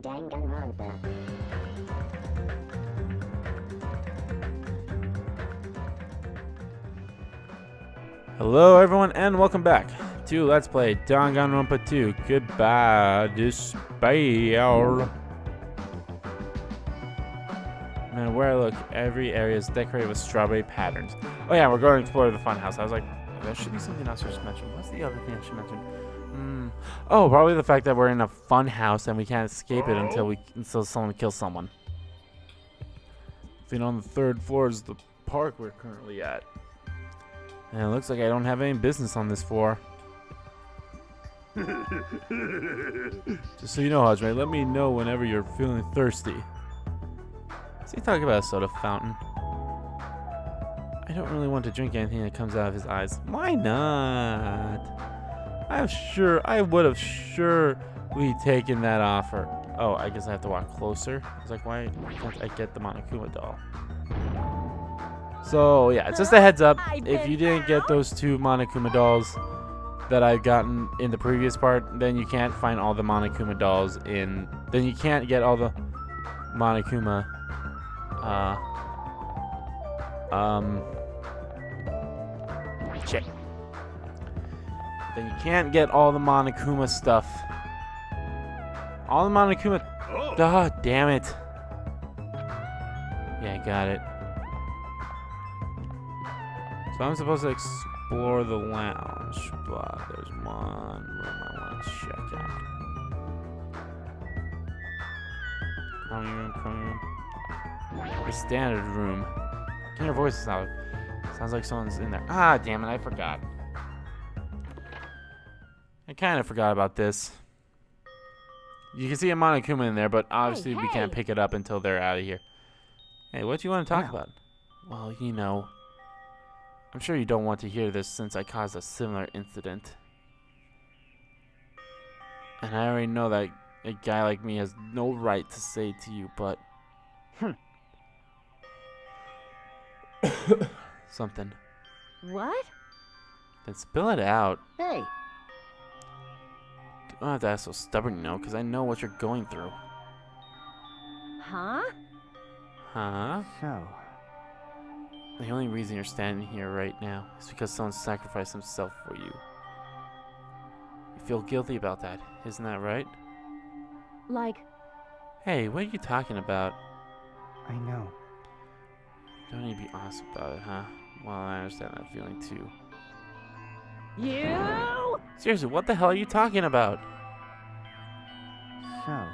Danganronpa. Hello everyone and welcome back to Let's Play Danganronpa 2. Goodbye, despair. Man, where I look, every area is decorated with strawberry patterns. Oh yeah, we're going to explore the funhouse. I was like, there should be something else I should mention. What's the other thing I should mention? Oh, probably the fact that we're in a funhouse and we can't escape it until someone kills someone. Then on the third floor is the park we're currently at. And it looks like I don't have any business on this floor. Just so you know, Hajime, let me know whenever you're feeling thirsty. Is he talking about a soda fountain? I don't really want to drink anything that comes out of his eyes. Why not? I would have surely taken that offer. Oh, I guess I have to walk closer. I was like, why can't I get the Monokuma doll? So yeah, it's just a heads up. If you didn't get those two Monokuma dolls that I've gotten in the previous part, then you can't find all the Monokuma dolls in. Then you can't get all the Monokuma. Shit. Then you can't get all the Monokuma stuff. All the Monokuma. Oh, damn it. Yeah, I got it. So I'm supposed to explore the lounge, but there's one room I want to check out. Crony room. The standard room. Can your voice out? Sounds like someone's in there. Ah, damn it, I forgot. I kind of forgot about this. You can see a Monokuma in there, but obviously we can't pick it up until they're out of here. Hey, what do you want to talk about? Well, you know, I'm sure you don't want to hear this since I caused a similar incident. And I already know that a guy like me has no right to say to you, but... something. What? Then spill it out. Hey. You don't have to act so stubborn, you know, because I know what you're going through. Huh? Huh? So, The only reason you're standing here right now is because someone sacrificed himself for you. You feel guilty about that, isn't that right? Like, Hey, what are you talking about? I know. You don't need to be honest about it, huh? Well, I understand that feeling too. you? Seriously, what the hell are you talking about? So,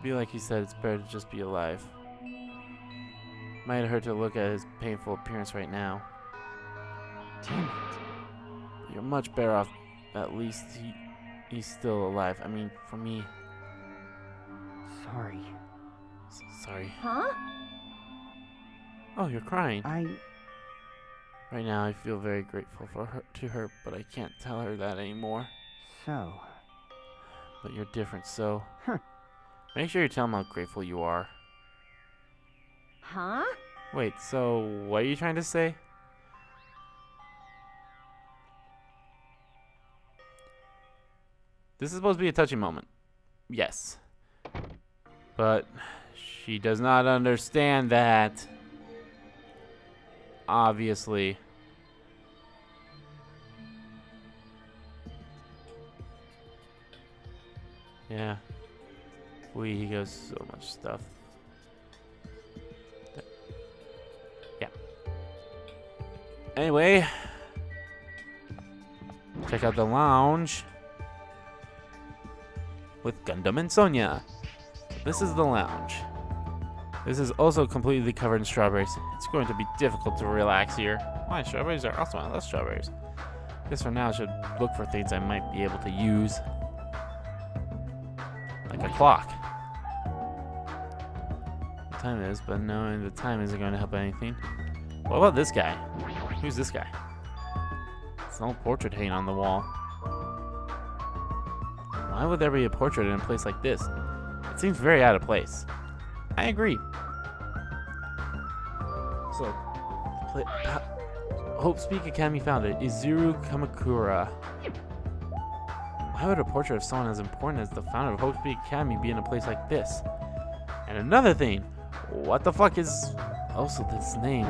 Be like he said, it's better to just be alive. Might hurt to look at his painful appearance right now. damn it. You're much better off. At least he's still alive. I mean, for me. Sorry. Sorry. Huh? Oh, you're crying. I... Right now, I feel very grateful to her, but I can't tell her that anymore. So... But you're different, so... Huh. Make sure you tell him how grateful you are. Huh? Wait, so what are you trying to say? This is supposed to be a touching moment. Yes. But she does not understand that. Obviously. Yeah. He goes so much stuff. Yeah. Anyway. Check out the lounge. With Gundam and Sonia. This is the lounge. This is also completely covered in strawberries. It's going to be difficult to relax here. Why? Strawberries are awesome. I love strawberries. Guess for now I should look for things I might be able to use. Like a clock. What time it is, but knowing the time isn't going to help anything. What about this guy? Who's this guy? It's an old portrait hanging on the wall. Why would there be a portrait in a place like this? It seems very out of place. I agree. So, Hopes Peck Academy founder Izuru Kamakura. Why would a portrait of someone as important as the founder of Hopes Peck Academy be in a place like this? And another thing, what the fuck is also this name?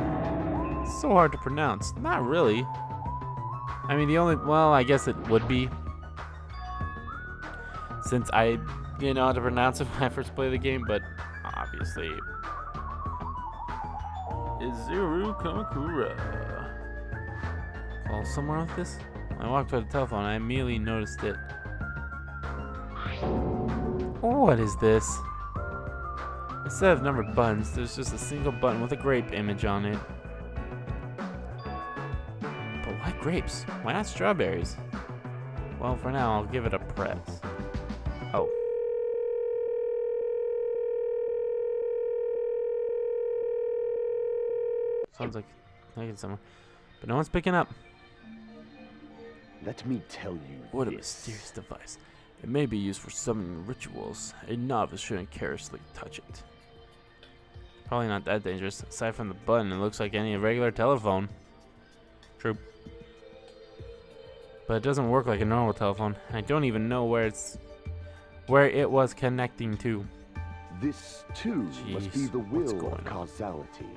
It's so hard to pronounce. Not really. I mean, well, I guess it would be. Since I didn't know how to pronounce it when I first played the game, but obviously. Izuru Kamakura. Call someone with this? When I walked toward the telephone, I immediately noticed it. What is this? Instead of numbered buttons, there's just a single button with a grape image on it. But why grapes? Why not strawberries? Well, for now, I'll give it a press. Oh. Sounds like it's someone. But no one's picking up. Let me tell you What a this. mysterious device. It may be used for summoning rituals. A novice shouldn't carelessly touch it. Probably not that dangerous. Aside from the button, it looks like any regular telephone. True. But it doesn't work like a normal telephone. I don't even know where it was connecting to. This, too, must be Jeez, the what's will going of on? causality.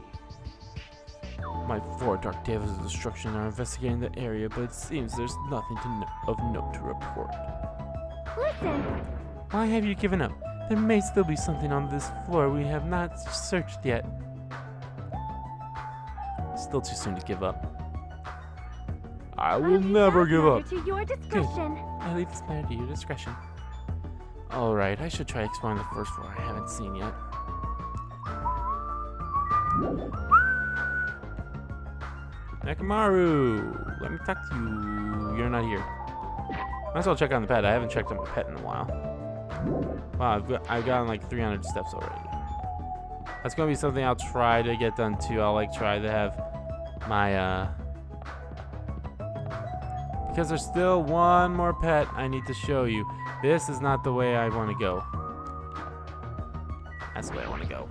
My 4 Dark Devils of Destruction are investigating the area, but it seems there's nothing of note to report. Listen. Why have you given up? There may still be something on this floor we have not searched yet. Still too soon to give up. I will never give up. To your discretion. I leave this matter to your discretion. Alright, I should try exploring the first floor I haven't seen yet. Nakamaru! Let me talk to you. You're not here. Might as well check on the pet. I haven't checked on my pet in a while. Wow, I've gotten like 300 steps already. That's gonna be something I'll try to get done too. I'll like try to have my because there's still one more pet I need to show you. This is not the way I want to go. That's the way I want to go.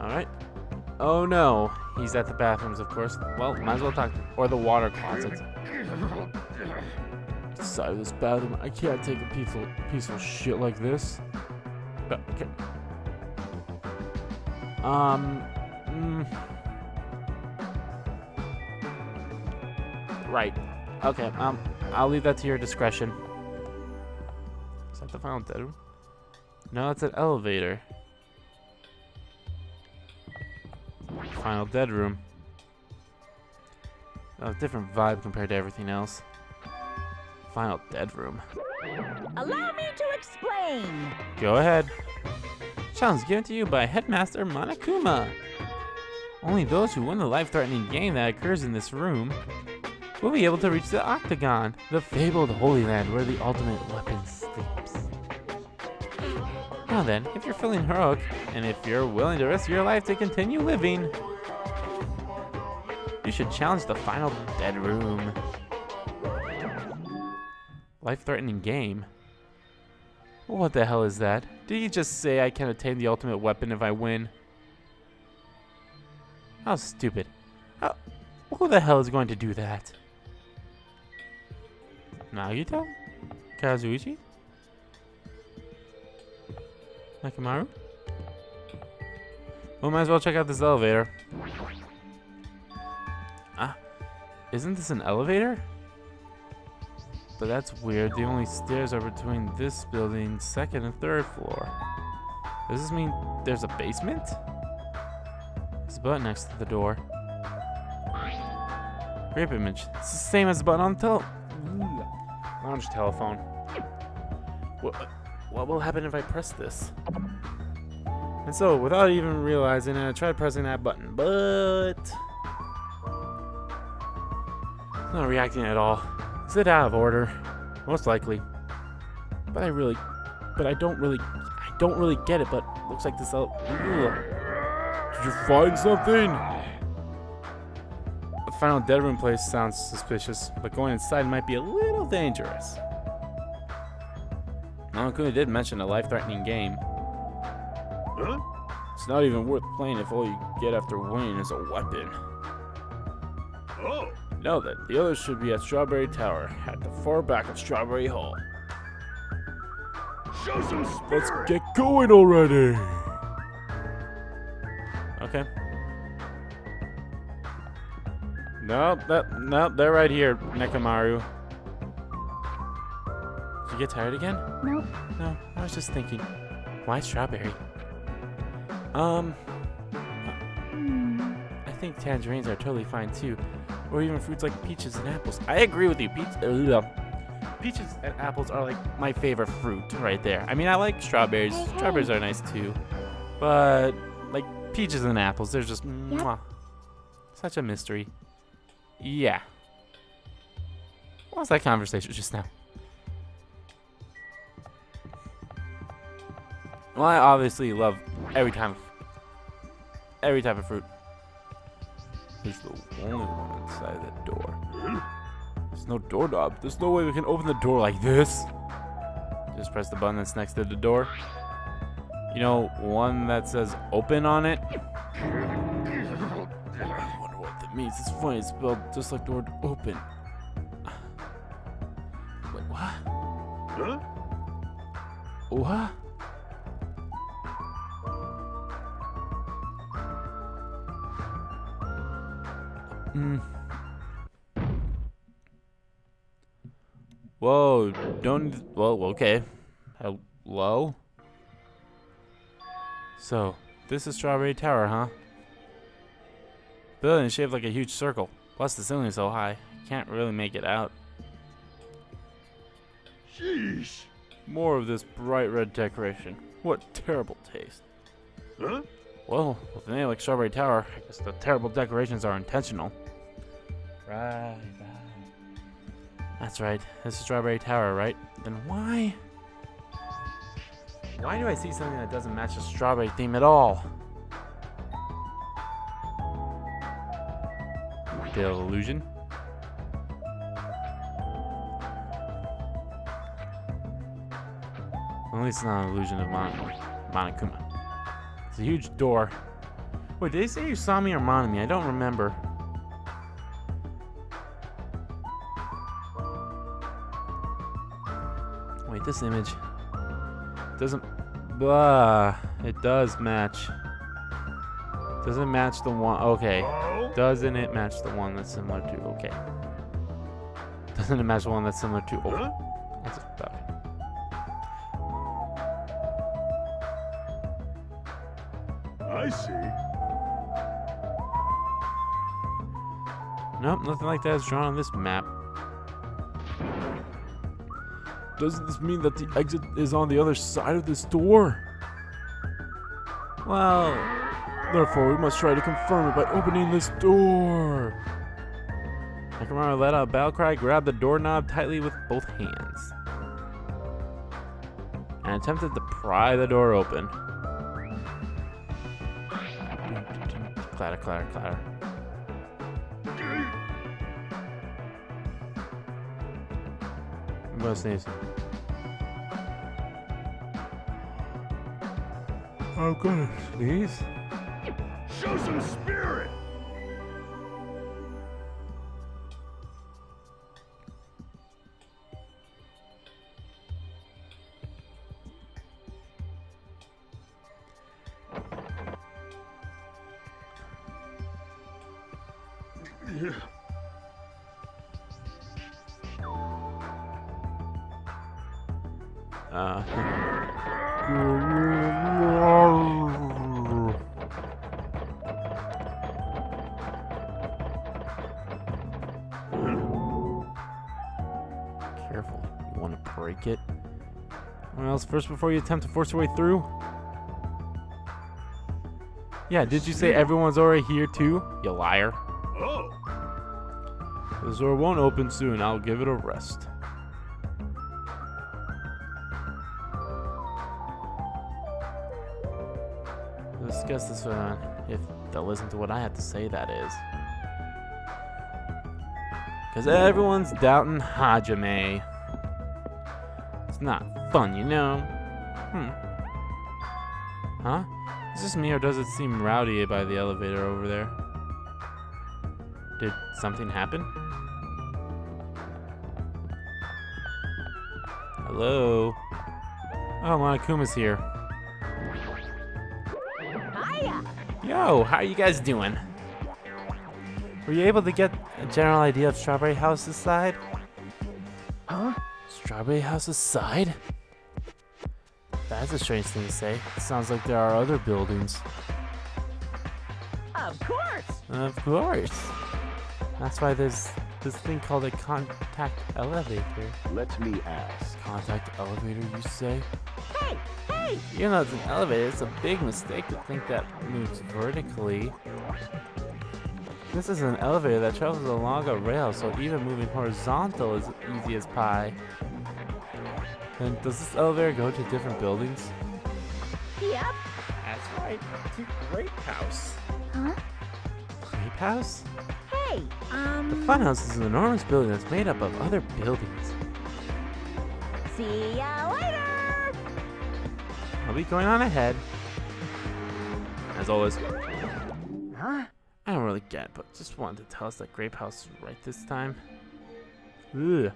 Alright. Oh no. He's at the bathrooms, of course. Well, might as well talk to him. Or the water closets. Inside of this bathroom, I can't take a peaceful shit like this. Okay. Right. Okay, I'll leave that to your discretion. Is that the final dead room? No, it's an elevator. Final dead room. Oh, different vibe compared to everything else. Final dead room. Allow me to explain. Go ahead. Challenge given to you by Headmaster Monokuma. Only those who win the life-threatening game that occurs in this room will be able to reach the Octagon, the fabled Holy Land where the ultimate weapon sleeps. Now then, if you're feeling heroic, and if you're willing to risk your life to continue living, you should challenge the final dead room. Life-threatening game? What the hell is that? Did you just say I can attain the ultimate weapon if I win? How stupid. Who the hell is going to do that? Nagito? Kazuichi? Nakamaru? Well, might as well check out this elevator. Isn't this an elevator? But that's weird. The only stairs are between this building's 2nd and 3rd floor. Does this mean there's a basement? There's a button next to the door. Grape image. It's the same as the button on the lounge telephone. What will happen if I press this? And so, without even realizing it, I tried pressing that button, but it's not reacting at all. Is it out of order? Most likely. But I don't really get it, but looks like this Did you find something? The final dead room place sounds suspicious, but going inside might be a little dangerous. Monokuma did mention a life-threatening game. Huh? It's not even worth playing if all you get after winning is a weapon. Oh. Know that the others should be at Strawberry Tower, at the far back of Strawberry Hall. Show some spirit. Let's get going already! Okay. No, they're right here, Nekomaru. Did you get tired again? Nope. No, I was just thinking. Why strawberry? Hmm. I think tangerines are totally fine too. Or even fruits like peaches and apples. I agree with you. Peaches and apples are like my favorite fruit right there. I mean, I like strawberries. Hey, hey. Strawberries are nice too. But like peaches and apples, they're just mwah. Such a mystery. Yeah. What was that conversation just now? Well, I obviously love every type of fruit. He's the only one inside the door. There's no doorknob. There's no way we can open the door like this. Just press the button that's next to the door. You know, one that says open on it. I wonder what that means. It's funny. It's spelled just like the word open. Wait, what? Huh? What? Whoa, don't. Well, okay. Hello? So, this is Strawberry Tower, huh? Building is shaped like a huge circle. Plus, the ceiling is so high, can't really make it out. Sheesh. More of this bright red decoration. What terrible taste. Huh? Well, with a name like Strawberry Tower, I guess the terrible decorations are intentional. Right. That's right. This is Strawberry Tower, right? Then why do I see something that doesn't match the strawberry theme at all? The illusion? Well, at least it's not an illusion of Monokuma. It's a huge door. Wait, did they say Usami or Monami? I don't remember. Wait, this image doesn't. Blah. It does match. Doesn't match the one. Okay. Doesn't it match the one that's similar to? Okay. Doesn't it match the one that's similar to? Oh. Huh? That's okay. I see. Nope, nothing like that is drawn on this map. Doesn't this mean that the exit is on the other side of this door? Well, therefore we must try to confirm it by opening this door. Nekomaru let out a battle cry, grabbed the doorknob tightly with both hands, and attempted to pry the door open. Clatter, clatter, clatter. I'm gonna sneeze. I'm gonna sneeze. Show some spirit. Careful, you want to break it? What else first before you attempt to force your way through? Yeah, did you say everyone's already here too? You liar. Oh. The door won't open soon. I'll give it a rest. Let's discuss this if they'll listen to what I have to say, that is. Because everyone's doubting Hajime. It's not fun, you know? Huh? Is this me or does it seem rowdy by the elevator over there? Did something happen? Hello? Oh, Monokuma's here. Hiya! Yo, how are you guys doing? Were you able to get a general idea of Strawberry House's side? Huh? Strawberry House's side? That's a strange thing to say. It sounds like there are other buildings. Of course! Of course. That's why there's this thing called a contact elevator. Let me ask. Contact elevator, you say? Hey! Hey! You know, it's an elevator. It's a big mistake to think that moves vertically. This is an elevator that travels along a rail, so even moving horizontal is easy as pie. And does this elevator go to different buildings? Yep. That's right, to Grape House. Huh? Grape House? Hey, The Funhouse is an enormous building that's made up of other buildings. See ya later! I'll be going on ahead. As always. Huh? I don't really get it, but just wanted to tell us that Grape House is right this time. Ugh.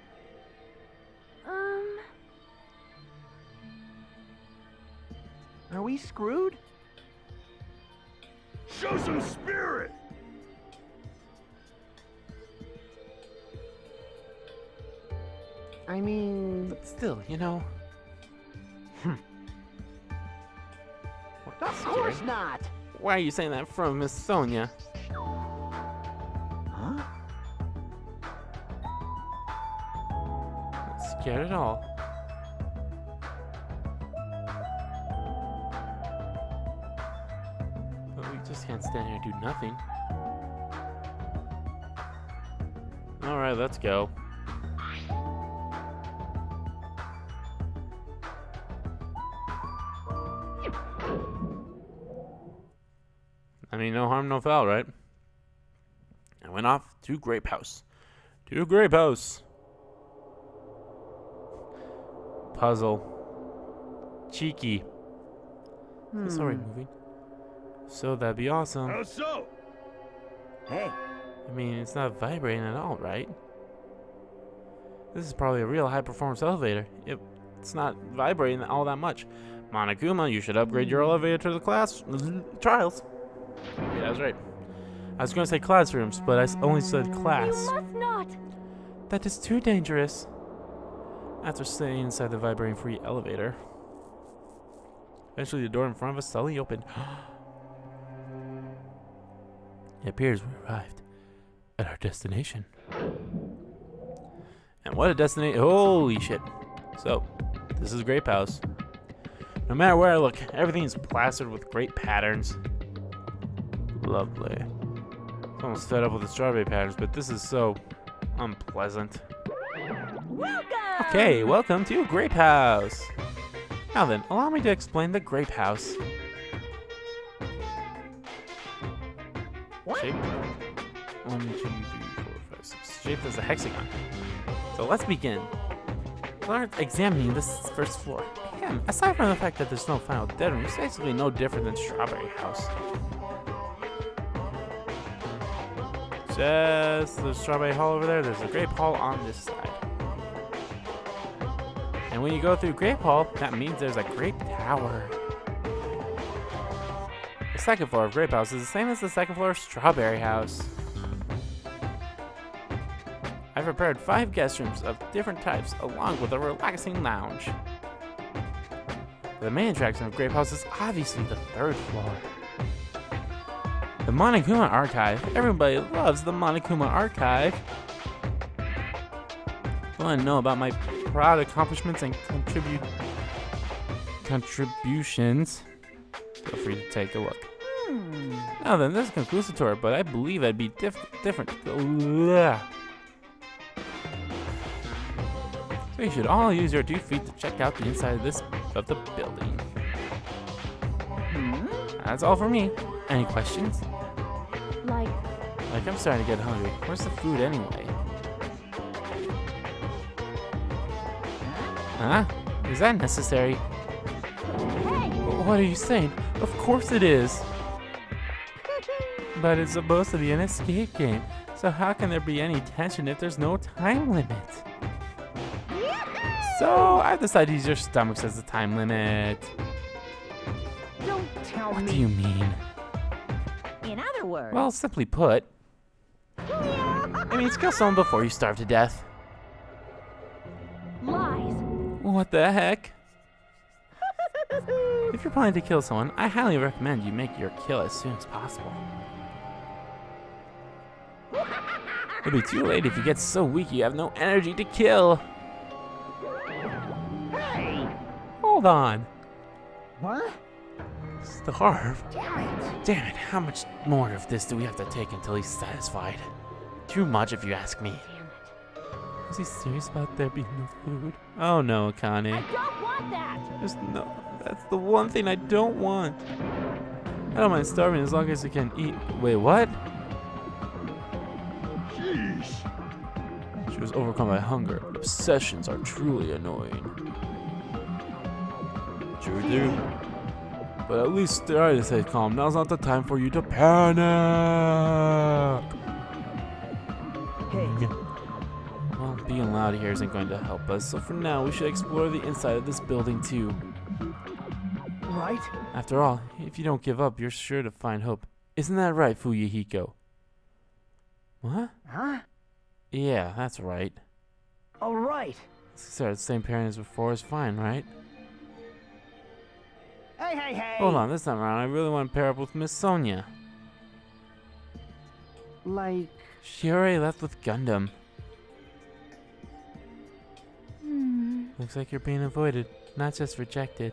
Are we screwed? Show some spirit! I mean, But still, you know. What, Of scary? course not! Why are you saying that from Miss Sonia? huh? Not scared at all. But we just can't stand here and do nothing. Alright, let's go. I mean, no harm, no foul, right? I went off to Grape House. To Grape House. Puzzle. Cheeky. Sorry, moving. So that'd be awesome. How so? Hey, I mean, it's not vibrating at all, right? This is probably a real high-performance elevator. It's not vibrating all that much. Monokuma, you should upgrade your elevator to the class trials. Yeah, that's right. I was going to say classrooms, but I only said class. You must not! That is too dangerous. After staying inside the vibrating-free elevator, eventually the door in front of us suddenly opened. It appears we arrived at our destination. And what a destination! Holy shit! So, this is Grape House. No matter where I look, everything is plastered with great patterns. Lovely. I'm almost fed up with the strawberry patterns, but this is so unpleasant. Welcome! Okay, welcome to Grape House. Now then, allow me to explain the Grape House. What? Shaped 1, 2, 3, 4, 5, 6. Shaped as a hexagon. So let's begin. Start examining this first floor. Again, aside from the fact that there's no final dead room, it's basically no different than Strawberry House. Just the Strawberry Hall over there. There's a Grape Hall on this side. And when you go through Grape Hall, that means there's a Grape Tower. The second floor of Grape House is the same as the second floor of Strawberry House. I've prepared 5 guest rooms of different types, along with a relaxing lounge. The main attraction of Grape House is obviously the 3rd floor. The Monokuma Archive. Everybody loves the Monokuma Archive. Want to know about my proud accomplishments and contributions? Feel free to take a look. Now then, this is a conclusive tour, but I believe I'd be different. Ugh. So you should all use your 2 feet to check out the inside of the building. That's all for me. Any questions? Like, I'm starting to get hungry. Where's the food anyway? Huh? Is that necessary? Hey! What are you saying? Of course it is. But it's supposed to be an escape game. So how can there be any tension if there's no time limit? So I've decided to use your stomachs as the time limit. Don't tell What me. do you mean? In other words, Well, simply put, it means kill someone before you starve to death. lies. What the heck? If you're planning to kill someone, I highly recommend you make your kill as soon as possible. It'll be too late if you get so weak you have no energy to kill. Hey! Hold on. What? Starve? Damn it! Damn it, how much more of this do we have to take until he's satisfied? Too much if you ask me. Is he serious about there being no food? Oh no, Akane. I don't want that. There's no, that's the one thing I don't want. I don't mind starving as long as I can eat. Wait, what? Sheesh. She was overcome by hunger. Obsessions are truly annoying. True do. But at least try to stay calm. Now's not the time for you to panic. Hey, Well, being loud here isn't going to help us, so for now we should explore the inside of this building too. right? After all, if you don't give up, you're sure to find hope. Isn't that right, Fuyuhiko? What? Huh? Yeah, that's right. All right. Sorry, the same parent as before is fine, right? Hey, hey, hey! Hold on, this time around I really want to pair up with Miss Sonia. Like, She already left with Gundam. Looks like you're being avoided, not just rejected.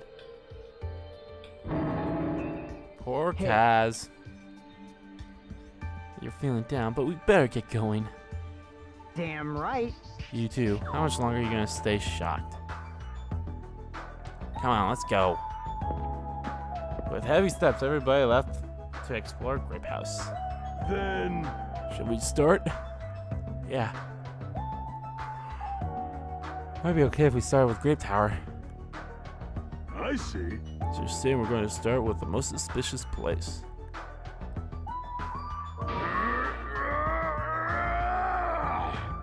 Poor Hey. Kaz. You're feeling down, but we better get going. damn right. You too. How much longer are you gonna stay shocked? Come on, let's go. With heavy steps, everybody left to explore Grape House. Then Should we start? Yeah. Might be okay if we start with Grape Tower. I see. So you're saying we're going to start with the most suspicious place.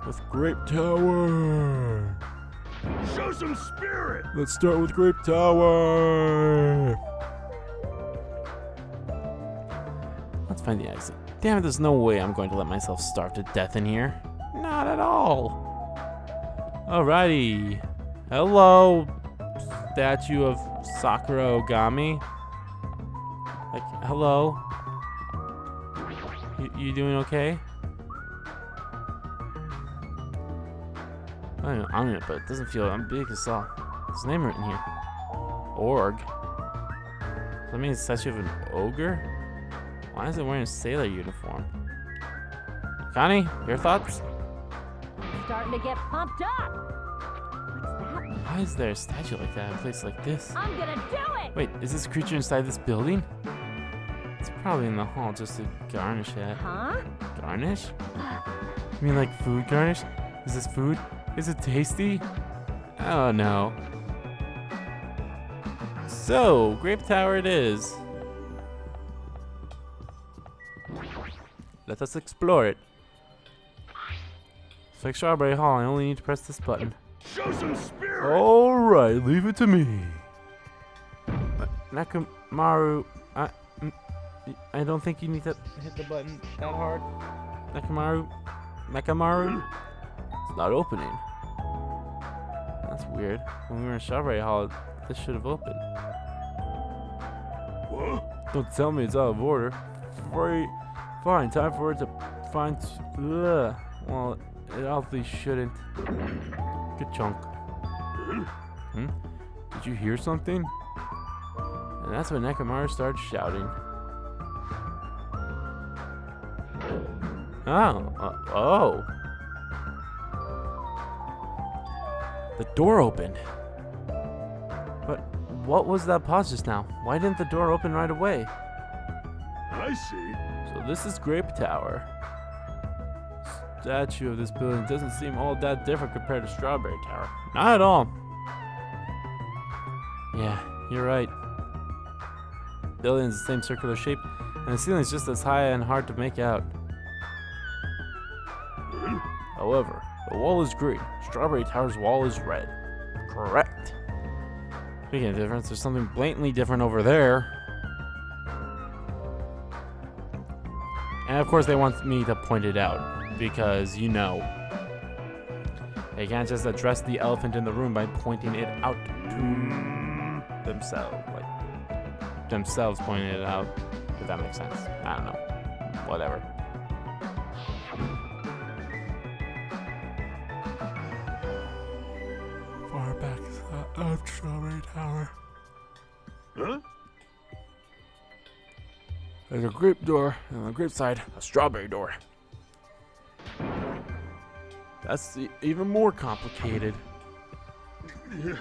With Grape Tower. Show some spirit. Let's start with Grape Tower. Let's find the exit. Damn it, there's no way I'm going to let myself starve to death in here. Not at all. Alrighty. Hello, statue of Sakura Ogami. Like, hello. You doing okay? I don't know, I'm in it, but it doesn't feel big as all. His name written here. Org. Does that mean it's a statue of an ogre? Why is it wearing a sailor uniform? Connie, your thoughts? Starting to get pumped up. What's that? Why is there a statue like that in a place like this? I'm gonna do it. Wait, is this creature inside this building? It's probably in the hall just to garnish it. Huh? Garnish? You mean like food garnish? Is this food? Is it tasty? Oh no. So, Grape Tower it is. Let us explore it. It's like Strawberry Hall, I only need to press this button. Show some spirit. Alright, leave it to me. Nakamaru, I don't think you need to hit the button that hard. Nakamaru, it's not opening. That's weird. When we were in Strawberry Hall, this should have opened. What? Don't tell me it's out of order. Fine, time for it to find. Ugh. Well, it obviously shouldn't. Good chunk. Hmm? Did you hear something? And that's when Nakamaru started shouting. Oh. The door opened. But what was that pause just now? Why didn't the door open right away? I see. So this is Grape Tower. Statue of this building doesn't seem all that different compared to Strawberry Tower. Not at all. Yeah, you're right. The building's the same circular shape, and the ceiling's just as high and hard to make out. However, the wall is green. Strawberry Tower's wall is red. Correct. Speaking of difference, there's something blatantly different over there. And of course they want me to point it out, because you know, they can't just address the elephant in the room by pointing it out to themselves. Like, themselves pointing it out, if that makes sense. I don't know. Whatever. Far back of Strawberry Tower. Huh? There's a grape door, and on the grape side, a strawberry door. That's even more complicated.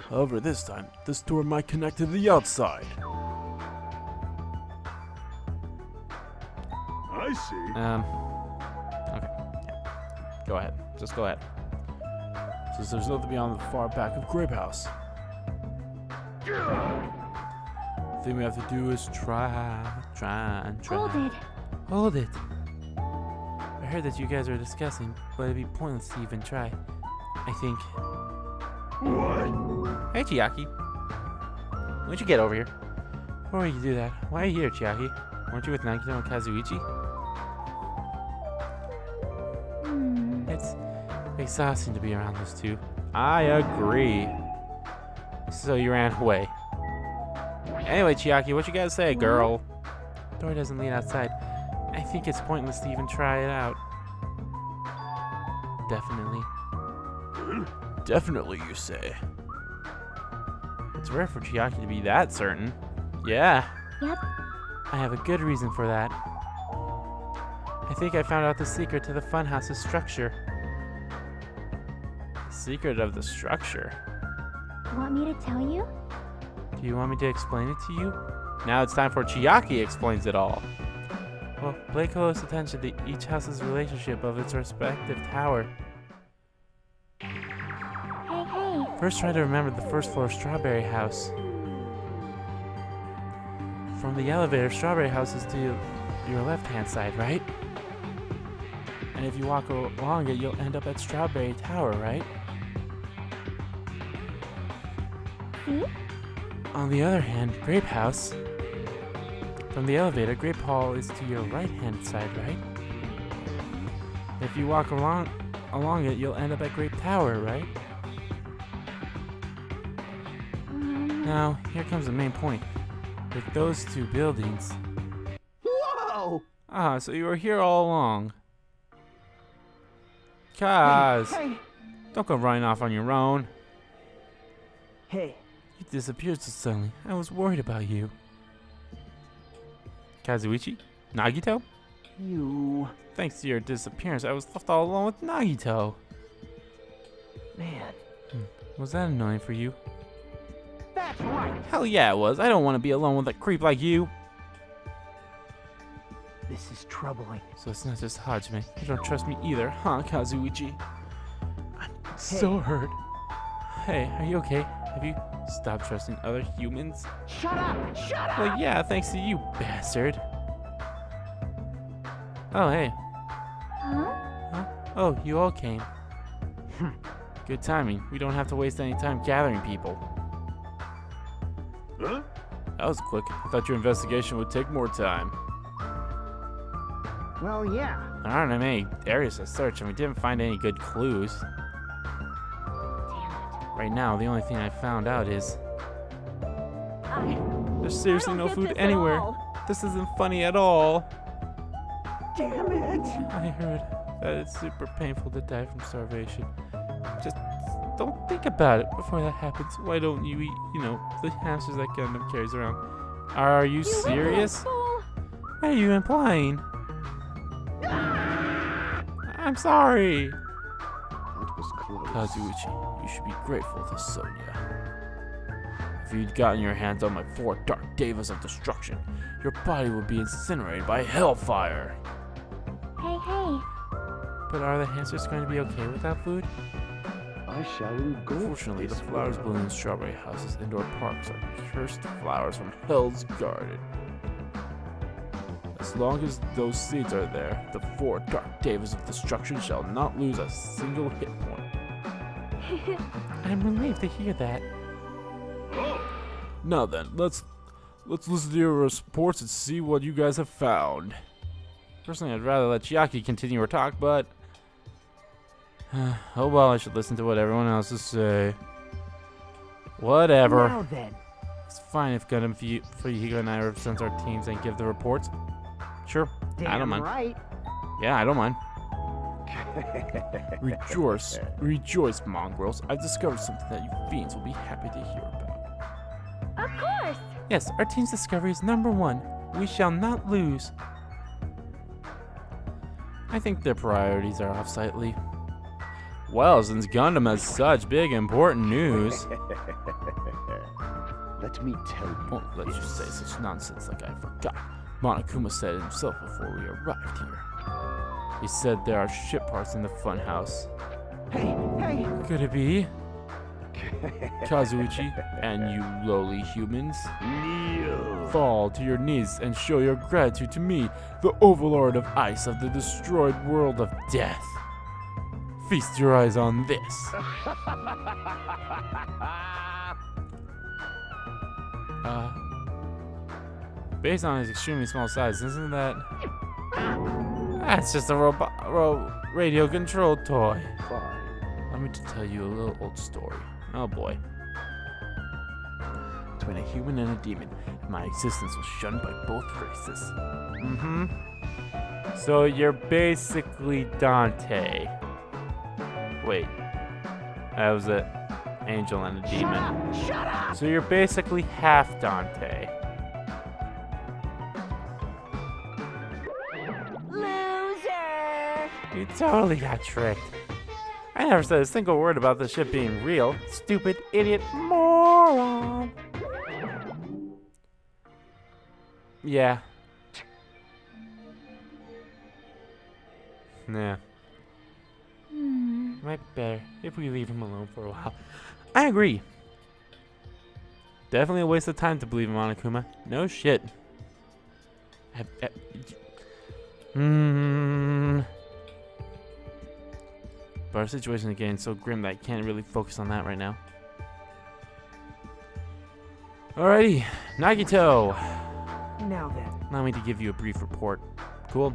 However, this time, this door might connect to the outside. I see. Okay. Yeah. Go ahead. Just go ahead. Since there's nothing beyond the far back of Grape House. The thing we have to do is try. Hold it. Hold it. I heard that you guys are discussing, but it'd be pointless to even try. I think. What? Hey, Chiaki. Why don't you get over here? Before you do that, why are you here, Chiaki? Weren't you with Nagito and Kazuichi? It's exhausting to be around those two. I agree. So you ran away. Anyway, Chiaki, what you gotta say, girl? Door doesn't lead outside. I think it's pointless to even try it out. Definitely. Definitely, you say. It's rare for Chiaki to be that certain. Yeah. Yep. I have a good reason for that. I think I found out the secret to the Funhouse's structure. The secret of the structure? Want me to tell you? Do you want me to explain it to you? Now it's time for Chiaki explains it all. Well, pay close attention to each house's relationship of its respective tower. Hey. First, try to remember the first floor Strawberry House. From the elevator, Strawberry House is to your left-hand side, right? And if you walk along it, you'll end up at Strawberry Tower, right? See? On the other hand, Grape House. From the elevator, Grape Hall is to your right-hand side, right? If you walk along it, you'll end up at Grape Tower, right? Now, here comes the main point. With those two buildings... Whoa! Ah, so you were here all along. Kaz, Hey! don't go running off on your own. Hey! You disappeared so suddenly. I was worried about you. Kazuichi? Nagito? You... Thanks to your disappearance, I was left all alone with Nagito. Man. Was that annoying for you? That's right! Hell yeah, it was. I don't want to be alone with a creep like you. This is troubling. So it's not just Hajime. You don't trust me either, huh, Kazuichi? I'm so hurt. Hey, are you okay? Have you stopped trusting other humans? Shut up! Shut up! Well, yeah, thanks to you, bastard. Oh, hey. Huh? Oh, you all came. Good timing. We don't have to waste any time gathering people. Huh? That was quick. I thought your investigation would take more time. Well, yeah. There aren't many areas to search, and we didn't find any good clues. Right now, the only thing I found out is there's seriously no food anywhere. This isn't funny at all. Damn it! I heard that it's super painful to die from starvation. Just don't think about it before that happens. Why don't you eat, the hamsters that Gundam carries around? Are you serious? What are you implying? I'm sorry. That was close. Kazuichi, you should be grateful to Sonia. If you'd gotten your hands on my 4 dark devas of destruction, your body would be incinerated by hellfire. Hey. But are the hamsters going to be okay without food? I shall engulf Unfortunately, the this flowers world. blooming in strawberry houses indoor parks are cursed flowers from Hell's Garden. As long as those seeds are there, the 4 dark devils of destruction shall not lose a single hit point. I'm relieved to hear that. Now then, let's listen to your reports and see what you guys have found. Personally, I'd rather let Chiaki continue her talk, but oh well, I should listen to what everyone else has to say. Whatever. Now then. It's fine if Gundam Fujihiko and I represent our teams and give the reports. Sure, I don't Damn mind. right. Yeah, I don't mind. Rejoice, mongrels. I've discovered something that you fiends will be happy to hear about. Of course. Yes, our team's discovery is #1. We shall not lose. I think their priorities are off slightly. Well, since Gundam has such big, important news. Let me tell you. Won't let you say such nonsense like I forgot. Monokuma said it himself before we arrived here. He said there are ship parts in the funhouse. Hey. Could it be? Kazuichi and you lowly humans? Kneel. Fall to your knees and show your gratitude to me, the overlord of ice of the destroyed world of death. Feast your eyes on this. Based on his extremely small size, isn't that? That's just a radio controlled toy. Fine. Let me just tell you a little old story. Oh boy. Between a human and a demon, my existence was shunned by both races. So you're basically Dante. Wait. That was an angel and a demon. Shut up. So you're basically half Dante. Loser. You totally got tricked. I never said a single word about the ship being real. Stupid idiot moron. Yeah. Nah. Might be better if we leave him alone for a while. I agree. Definitely a waste of time to believe in Monokuma. No shit. But our situation is getting so grim that I can't really focus on that right now. Alrighty, Nagito. Now then. Allow me to give you a brief report. Cool?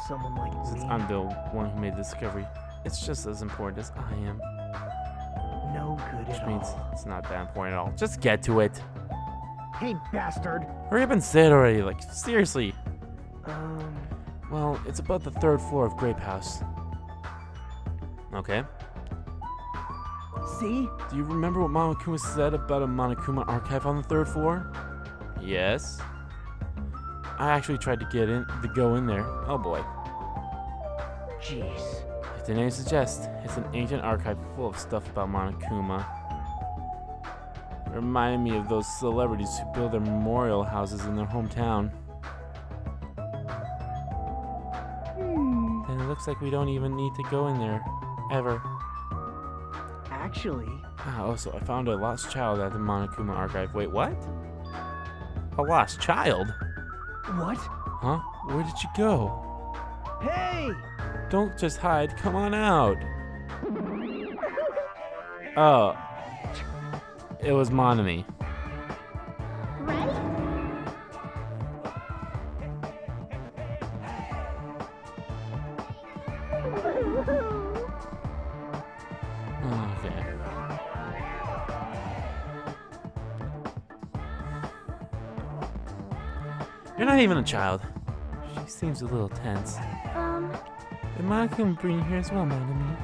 Someone like Since me. I'm the one who made the discovery, it's just as important as I am. No good Which at means all. it's not that important at all. Just get to it. Hey, bastard. Hurry up and say it already, like, seriously. Um, Well, it's about the 3rd floor of Grape House. Okay. see? Do you remember what Monokuma said about a Monokuma archive on the 3rd floor? Yes. I actually tried to go in there. Oh boy. Jeez. If the name suggests, it's an ancient archive full of stuff about Monokuma. It reminded me of those celebrities who build their memorial houses in their hometown. Then it looks like we don't even need to go in there. Ever. Actually, Also, I found a lost child at the Monokuma archive. Wait, what? A lost child? what? Huh? Where did you go? Hey! Don't just hide. Come on out. Oh. It was Monami. Ready? Okay. You're not even a child. She seems a little tense. Did Monokuma bring you here as well, Monami?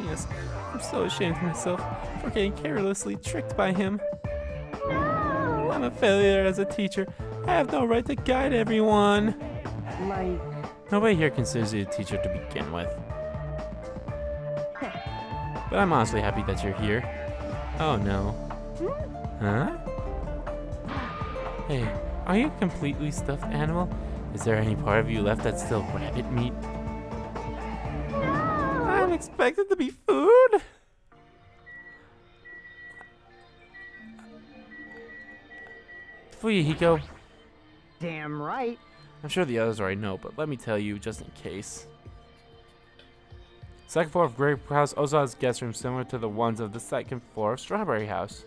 Yes, I'm so ashamed of myself for getting carelessly tricked by him. I'm a failure as a teacher. I have no right to guide everyone. Like, Nobody here considers you a teacher to begin with. But I'm honestly happy that you're here. Oh no. Huh? Hey, are you a completely stuffed animal? Is there any part of you left that's still rabbit meat? I'm expect it to be food? Fuyuhiko, Damn right. I'm sure the others already know, but let me tell you just in case. Second floor of Grape House also has guest rooms similar to the ones of the second floor of Strawberry House.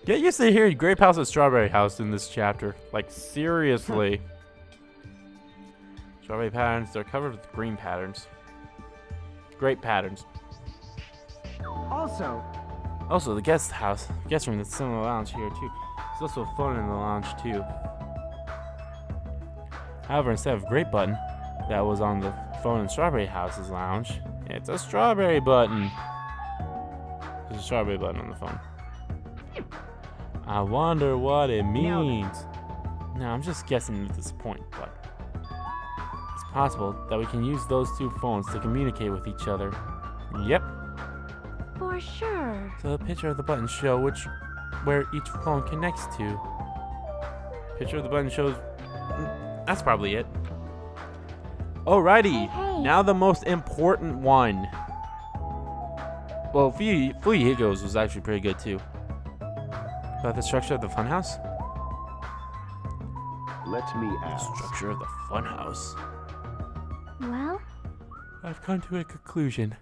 Get used to hearing Grape House and Strawberry House in this chapter. Like, seriously. Strawberry patterns, they're covered with green patterns. Great patterns. Also, The guest room that's similar to the lounge here too. There's also a phone in the lounge too. However, instead of grape button that was on the phone in Strawberry House's lounge, it's a strawberry button. There's a strawberry button on the phone. I wonder what it means. Now, I'm just guessing at this point, but it's possible that we can use those two phones to communicate with each other. Yep. For sure. So the picture of the button show where each phone connects to. Picture of the button shows. That's probably it. Alrighty, Hey. now the most important one. Well, Fuyuhiko's was actually pretty good too. About the structure of the funhouse? Let me The ask. structure of the funhouse. Well, I've come to a conclusion.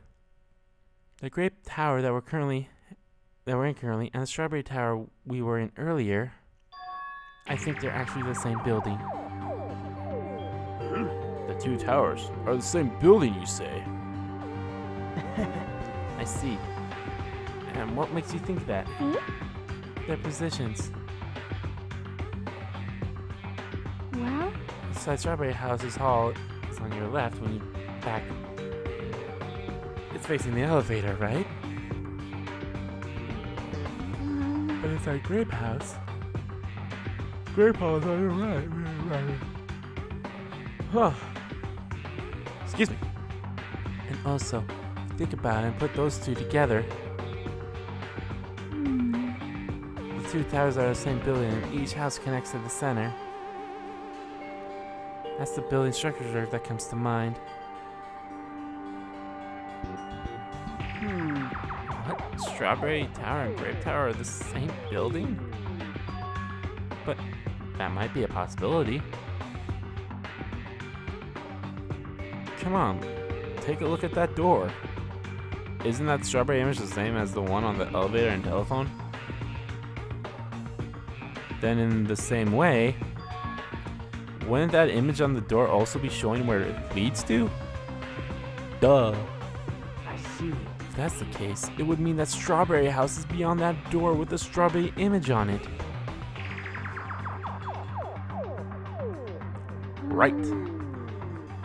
The grape tower that we're in currently, and the strawberry tower we were in earlier, I think they're actually the same building. The two towers are the same building, you say? I see. And what makes you think that? see? Their positions. Well, Inside Strawberry House's hall is on your left when you back. It's facing the elevator, right? But inside Grape House, Grape Hall is on your right. Huh. Excuse me. And also, think about it and put those two together. The two towers are the same building and each house connects to the center. That's the building structure that comes to mind. What? Strawberry Tower and Grape Tower are the same building? But that might be a possibility. Come on, take a look at that door. Isn't that strawberry image the same as the one on the elevator and telephone? Then in the same way, wouldn't that image on the door also be showing where it leads to? Duh. I see. If that's the case, it would mean that Strawberry House is beyond that door with the strawberry image on it. Right.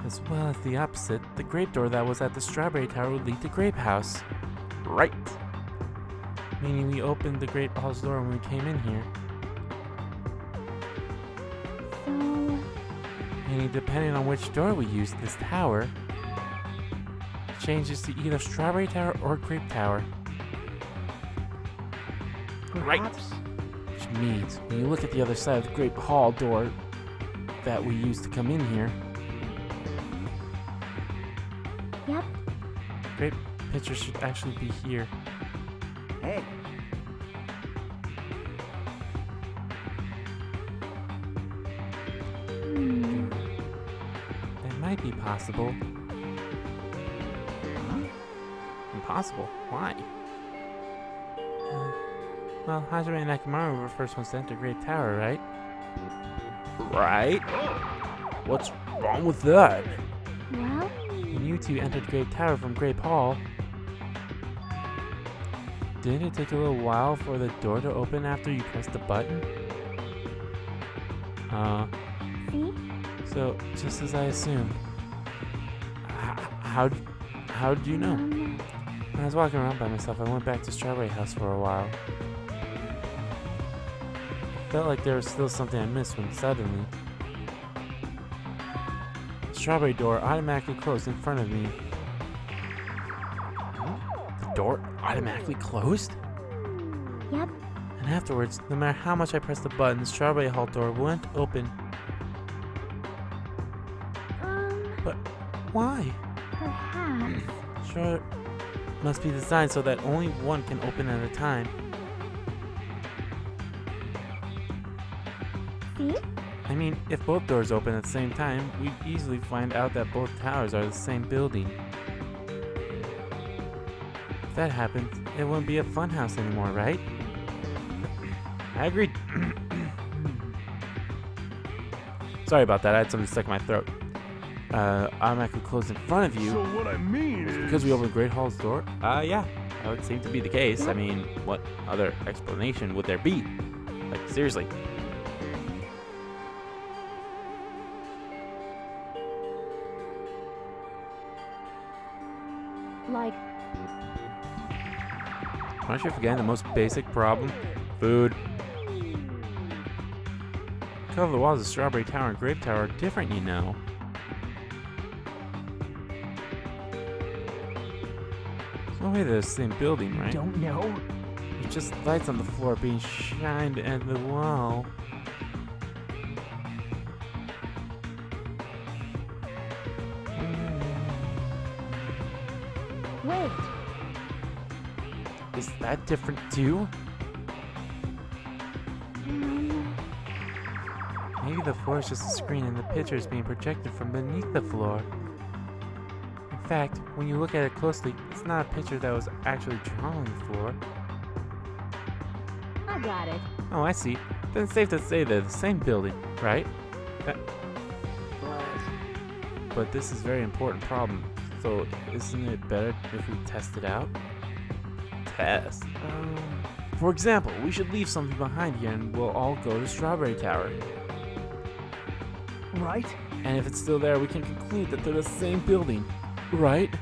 As well as the opposite, the grape door that was at the Strawberry Tower would lead to Grape House. Right. Meaning we opened the Grape Hall's door when we came in here. so, Meaning depending on which door we use this tower, it changes to either Strawberry Tower or Grape Tower. Right. Perhaps. Which means when you look at the other side of the Grape Hall door that we used to come in here, yep. Grape picture should actually be here. Hey, That might be possible. Impossible? Why? Well, Hajime and Nakamura were the first ones to enter Great Tower, right? Right? What's wrong with that? Well, When you two entered Great Tower from Grape Hall, didn't it take a little while for the door to open after you pressed the button? see? So, just as I assumed. How did you know? When I was walking around by myself, I went back to Strawberry House for a while. Felt like there was still something I missed when suddenly the strawberry door automatically closed in front of me. The door automatically closed? Yep. And afterwards, no matter how much I pressed the button, the Strawberry Hall door wouldn't open. But why? Perhaps. Sure, must be designed so that only one can open at a time. See? I mean, if both doors open at the same time, we'd easily find out that both towers are the same building. If that happens, it wouldn't be a funhouse anymore, right? I agreed. Sorry about that, I had something stuck in my throat. Automatically closed in front of you. So what I mean is... Because we opened Great Hall's door? Yeah, that would seem to be the case. I mean, what other explanation would there be? Like, seriously. Like, Aren't you forgetting the most basic problem? Food. The color of the walls of Strawberry Tower and Grape Tower are different, you know. There's no way they're the same building, right? Don't know. It's just lights on the floor being shined at the wall. wait. Is that different too? Maybe the floor is just a screen and the picture is being projected from beneath the floor. In fact, when you look at it closely, it's not a picture that was actually drawn on the floor. I got it. Oh, I see. Then it's safe to say they're the same building, right? But this is a very important problem. So isn't it better if we test it out? Test? For example, we should leave something behind here and we'll all go to Strawberry Tower. Right? And if it's still there, we can conclude that they're the same building, right?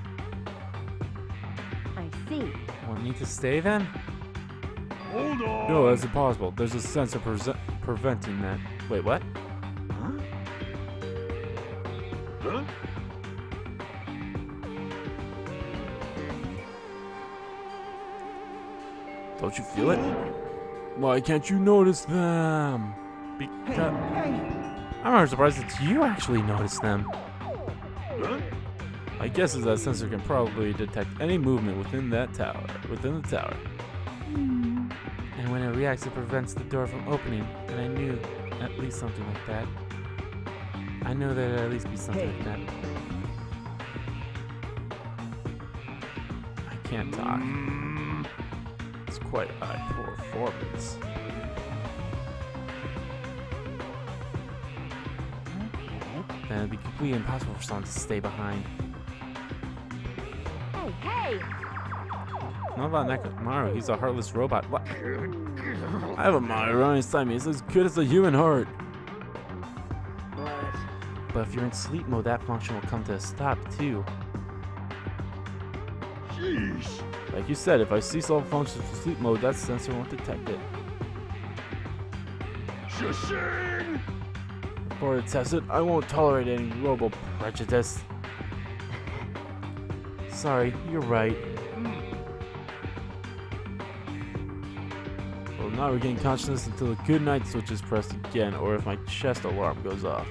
I see. Want me to stay then? Hold on! No, that's impossible. There's a sense of preventing that. Wait, what? Huh? Huh? Don't you feel it? Why can't you notice them? Because Hey! I'm not surprised that you actually noticed them. Huh? My guess is that sensor can probably detect any movement within that tower, within the tower. And when it reacts, it prevents the door from opening. And I knew at least something like that. I know that it'd at least be something like that. I can't talk. It's quite a high performance. Then it'd be completely impossible for someone to stay behind. Hey, hey! What about Nekomaru? He's a heartless robot. What? I have a monitor right inside me. It's as good as a human heart. But if you're in sleep mode, that function will come to a stop too. Jeez! Like you said, if I cease all functions from sleep mode, that sensor won't detect it. Shashing! Before it tests it, I won't tolerate any robo prejudice. Sorry, you're right. Well, not regain consciousness until the good night switch is pressed again, or if my chest alarm goes off.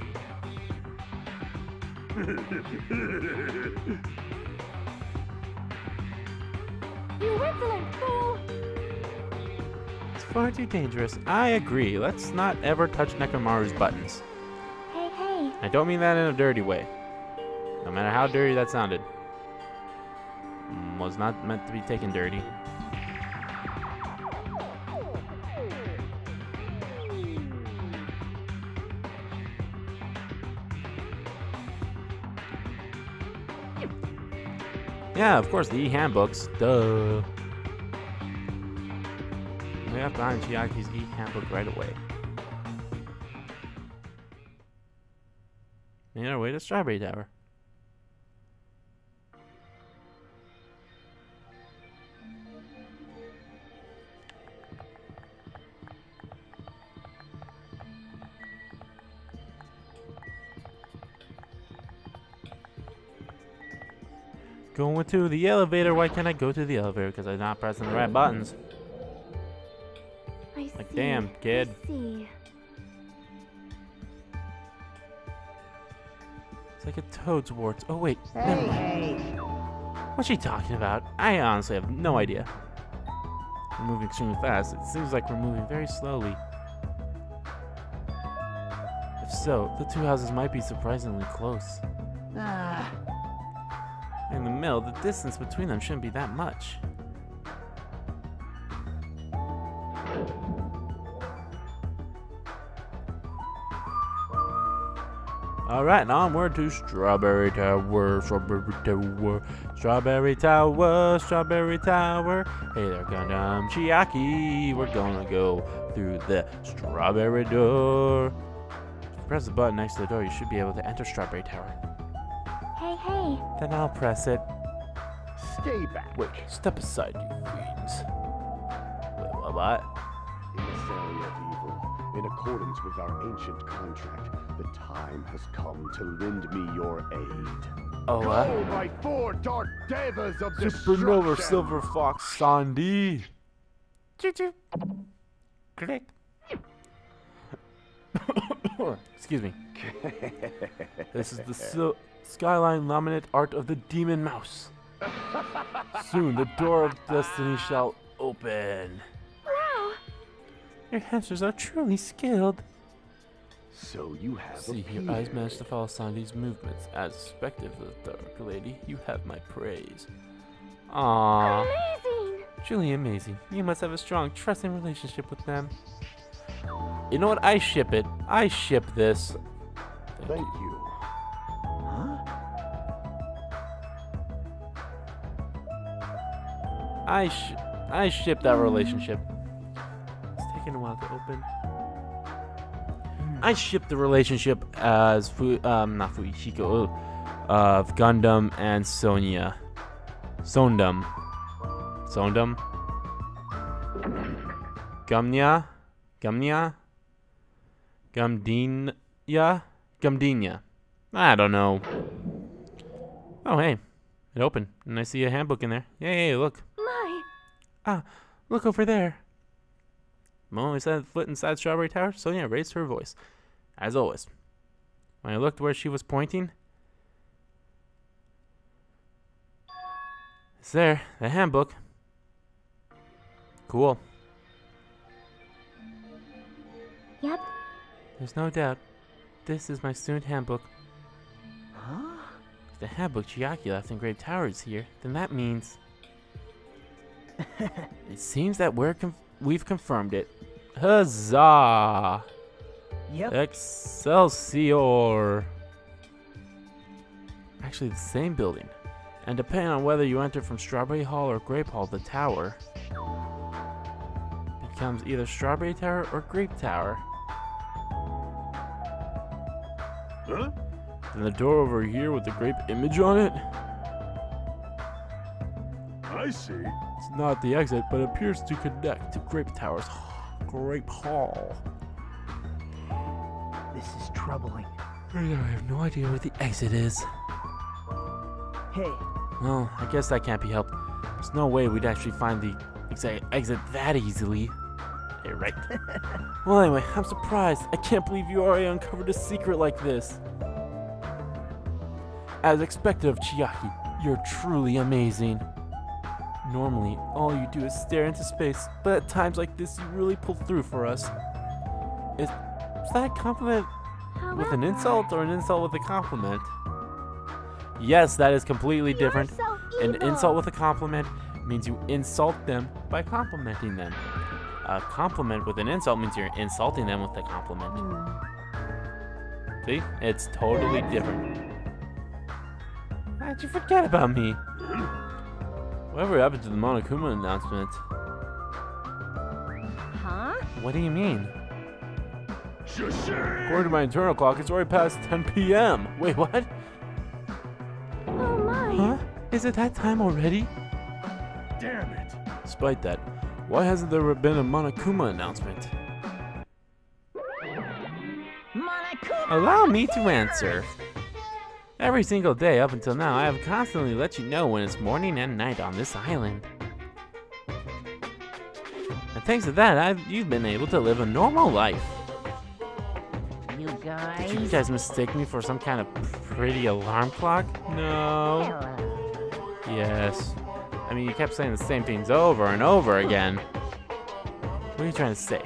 You insolent fool! It's far too dangerous. I agree. Let's not ever touch Nekomaru's buttons. Hey, hey! I don't mean that in a dirty way. No matter how dirty that sounded. Was not meant to be taken dirty. Yeah, of course, the e-handbooks. Duh. We have to find Chiaki's e-handbook right away. Made our way to Strawberry Tower. Going to the elevator. Why can't I go to the elevator? Because I'm not pressing the right buttons. I Like, see. damn, kid. I see. It's like a toad's warts. Oh, wait. Hey, hey! What's she talking about? I honestly have no idea. We're moving extremely fast. It seems like we're moving very slowly. If so, the two houses might be surprisingly close. Ah, In the middle, the distance between them shouldn't be that much. Alright, onward to Strawberry Tower, Strawberry Tower, Strawberry Tower, Strawberry Tower. Hey there, Gundam Chiaki. We're gonna go through the Strawberry door. If you press the button next to the door, you should be able to enter Strawberry Tower. Hey, hey. Then I'll press it. Stay back. Wait, step aside, you fiends. Wait, what? Emissary of evil, in accordance with our ancient contract, the time has come to lend me your aid. Oh, Go, my four dark devas of Supernova destruction. Silver Fox Sandy. Choo-choo. Correct. Excuse me. This is the Skyline Laminate Art of the Demon Mouse. Soon the door of destiny shall open. Wow. Your hamsters are truly skilled. So you have See, appeared. your eyes managed to follow Sandy's movements. As expected, the Dark Lady, you have my praise. Aww. Amazing. Truly amazing. You must have a strong, trusting relationship with them. You know what? I ship it. I ship this. Thank you. huh? I ship that relationship. It's taking a while to open. I ship the relationship as not Fuichiko, of Gundam and Sonia. Sondum. Gumnya? Gumdinya? I don't know. Oh, hey. It opened, and I see a handbook in there. Yay, look. My. Ah, look over there. The moment we set foot inside Strawberry Tower, Sonia raised her voice. As always. When I looked where she was pointing, it's there, the handbook. Cool. Yep. There's no doubt. This is my student handbook. Huh? If the handbook Chiaki left in Great Tower is here, then that means... It seems that we've confirmed it. Huzzah! Yep. Excelsior! Actually, the same building. And depending on whether you enter from Strawberry Hall or Grape Hall, the tower becomes either Strawberry Tower or Grape Tower. Huh? Then the door over here with the grape image on it? I see. It's not the exit, but appears to connect to Grape Tower's Grape Hall. This is troubling. I have no idea where the exit is. Hey, Well, I guess that can't be helped. There's no way we'd actually find the exact exit that easily. You're right. Well, anyway, I'm surprised. I can't believe you already uncovered a secret like this. As expected of Chiaki, you're truly amazing. Normally, all you do is stare into space, but at times like this, you really pull through for us. Is that a compliment with an insult or an insult with a compliment? Yes, that is completely different. You're so An evil. insult with a compliment means you insult them by complimenting them. A compliment with an insult means you're insulting them with a compliment. See? It's totally different. How'd you forget about me? Whatever happened to the Monokuma announcement? Huh? What do you mean? Shashing! According to my internal clock, it's already past 10 p.m. Wait, what? Oh my. Huh? Is it that time already? Damn it! Despite that, why hasn't there been a Monokuma announcement? Monokuma! Allow me to answer. Every single day up until now, I have constantly let you know when it's morning and night on this island. And thanks to that, you've been able to live a normal life. You Did you guys. guys mistake me for some kind of pretty alarm clock? No. Hello. Yes. I mean, you kept saying the same things over and over again. What are you trying to say?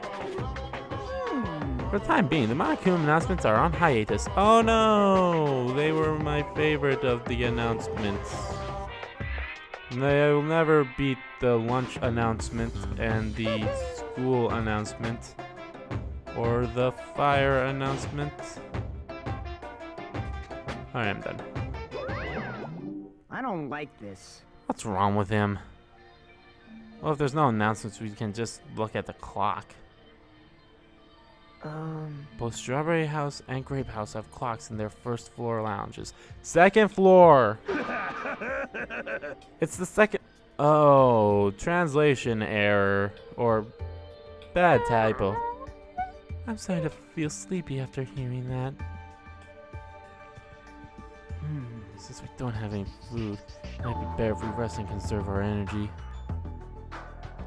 For the time being, the Monokuma announcements are on hiatus. Oh no! They were my favorite of the announcements. They will never beat the lunch announcement and the school announcement. Or the fire announcement. Alright, I'm done. I don't like this. What's wrong with him? Well, if there's no announcements, we can just look at the clock. Both Strawberry House and Grape House have clocks in their first floor lounges. Second floor! It's the second... Oh, translation error. Or bad typo. I'm starting to feel sleepy after hearing that. Since we don't have any food, it might be better if we rest and conserve our energy.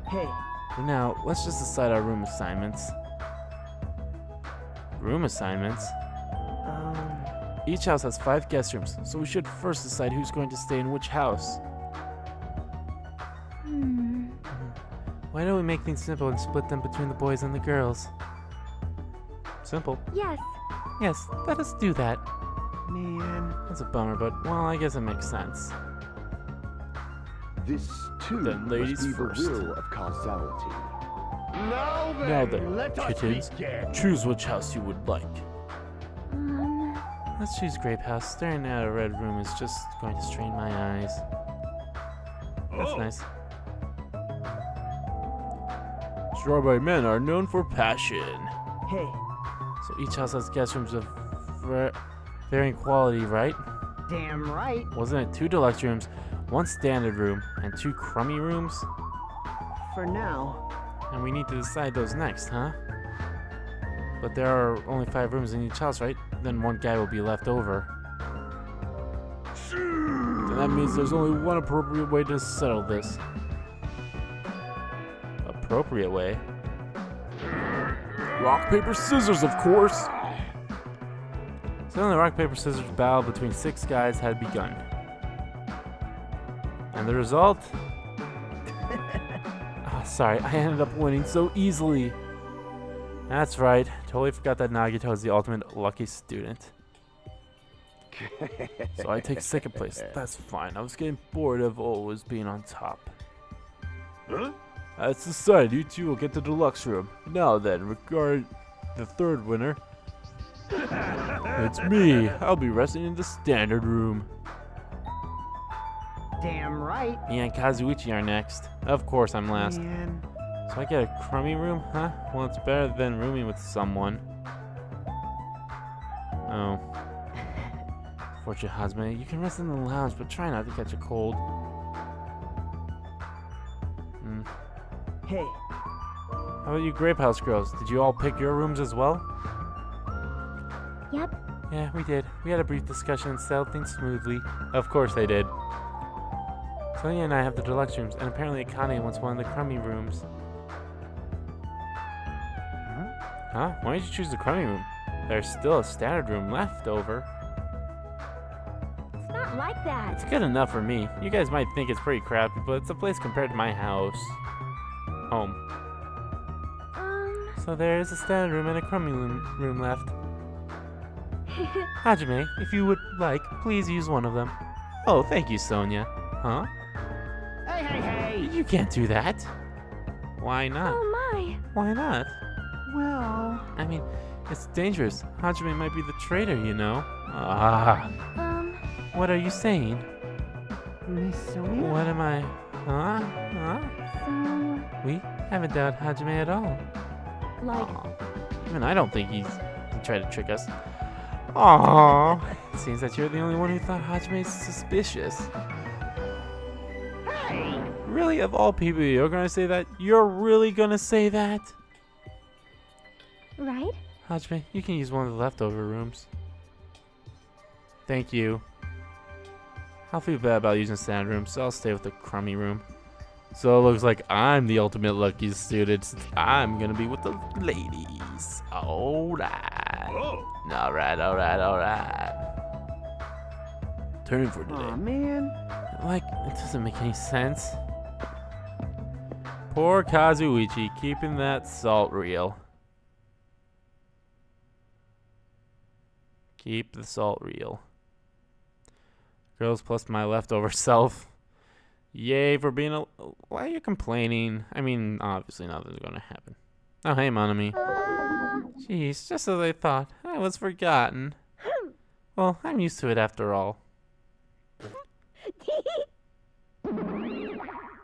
Hey, For now, let's just decide our room assignments. Room assignments? Each house has 5 guest rooms, so we should first decide who's going to stay in which house. Why don't we make things simple and split them between the boys and the girls? Simple. Yes. Yes, let us do that. man. That's a bummer, but, well, I guess it makes sense. This too Then ladies must be first. the will of causality. Now Now then, let us kittens, begin. choose which house you would like. Let's choose Grape House. Staring at a red room is just going to strain my eyes. That's Oh. nice. Strawberry men are known for passion. Hey, So each house has guest rooms of varying quality, right? damn right. Wasn't it 2 deluxe rooms, 1 standard room, and 2 crummy rooms? For now. And we need to decide those next, huh? But there are only 5 rooms in each house, right? Then 1 guy will be left over. Then that means there's only one appropriate way to settle this. Appropriate way? Rock, paper, scissors, of course! Suddenly, the rock, paper, scissors battle between 6 guys had begun. And the result? Oh, sorry, I ended up winning so easily. That's right. Totally forgot that Nagito is the ultimate lucky student. So I take 2nd place. That's fine. I was getting bored of always being on top. Huh? That's decided. You 2 will get the deluxe room. Now then, regard the 3rd winner. It's me. I'll be resting in the standard room. Damn right. Me and Kazuichi are next. Of course, I'm last. Man. So I get a crummy room, huh? Well, it's better than rooming with someone. Oh. Fortune Hazme, you can rest in the lounge, but try not to catch a cold. Hey, How about you Grape House girls? Did you all pick your rooms as well? Yep. Yeah, we did. We had a brief discussion and settled things smoothly. Of course they did. Sonia and I have the deluxe rooms, and apparently Akane wants one of the crummy rooms. Huh? Why did you choose the crummy room? There's still a standard room left over. It's not like that. It's good enough for me. You guys might think it's pretty crappy, but it's a place compared to my house. Home. So there is a standard room and a crummy room left. Hajime, if you would like, please use one of them. Oh, thank you, Sonia. Huh? hey, hey, hey. You can't do that. Why not? Oh my. Why not? Well, I mean, it's dangerous. Hajime might be the traitor, you know. Ah. What are you saying? Miss Sonia. What am I? Huh? Huh? So, We haven't doubted Hajime at all. like, Aw. Even I don't think he tried to trick us. Aww. It seems that you're the only one who thought Hajime is suspicious. Hey. Really, of all people, you're gonna say that? You're really gonna say that? right? Hajime, you can use one of the leftover rooms. Thank you. I'll feel bad about using standard rooms, so I'll stay with the crummy room. So it looks like I'm the ultimate lucky student since I'm gonna be with the ladies. Alright. Oh. Alright. turn for today. Aw, man. Like, it doesn't make any sense. Poor Kazuichi keeping that salt real. Keep the salt real. Girls plus my leftover self. Yay for being a... Why are you complaining? I mean, obviously nothing's gonna happen. Oh, hey, Monami. Jeez, just as I thought. I was forgotten. Well, I'm used to it after all.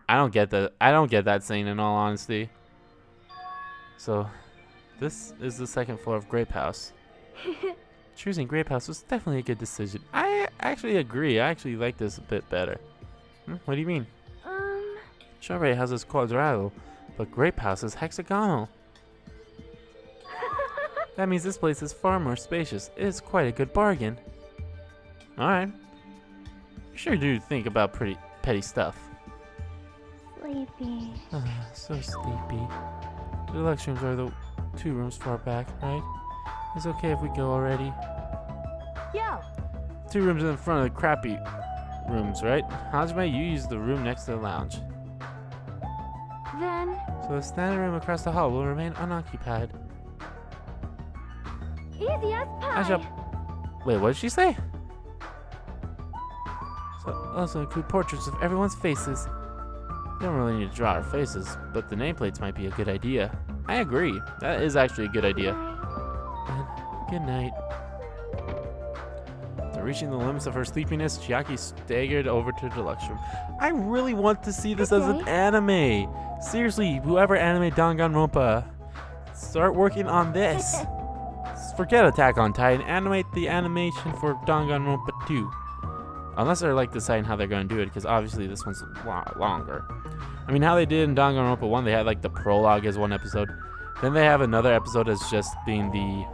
I don't get that. I don't get that scene in all honesty. So, this is the second floor of Grape House. Choosing Grape House was definitely a good decision. I actually agree. I actually like this a bit better. What do you mean? Strawberry House is quadrilateral, but Grape House is hexagonal. That means this place is far more spacious. It is quite a good bargain. Alright. You sure do think about pretty petty stuff. Sleepy. So sleepy. The deluxe rooms are the 2 rooms far back, right? It's okay if we go already. Yo! 2 rooms in front of the crappy rooms, right? Hajime, you use the room next to the lounge. Then, So the standing room across the hall will remain unoccupied. easy as I pie. shall... Wait, what did she say? So also include portraits of everyone's faces. You don't really need to draw our faces, but the nameplates might be a good idea. I agree. That is actually a good idea. And good night. After reaching the limits of her sleepiness, Chiaki staggered over to the deluxe room. I really want to see this as an anime. Seriously, whoever animated Danganronpa, start working on this. Forget Attack on Titan. Animate the animation for Danganronpa 2. Unless they're like deciding how they're going to do it, because obviously this one's a lot longer. I mean, how they did in Danganronpa 1, they had like the prologue as one episode. Then they have another episode as just being the...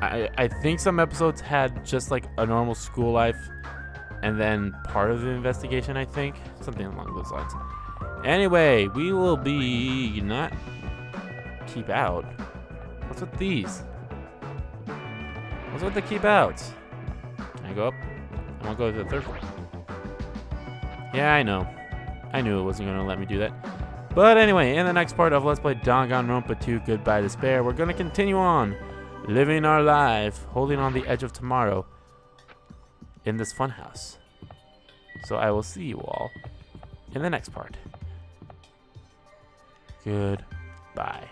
I think some episodes had just like a normal school life and then part of the investigation, I think. Something along those lines. Anyway, we will be not keep out. What's with these? What's with the keep outs? Can I go up? I want to go to the 3rd floor. Yeah, I know. I knew it wasn't going to let me do that. But anyway, in the next part of Let's Play Danganronpa 2 Goodbye Despair, we're going to continue on living our life, holding on the edge of tomorrow in this funhouse. So I will see you all in the next part. Goodbye.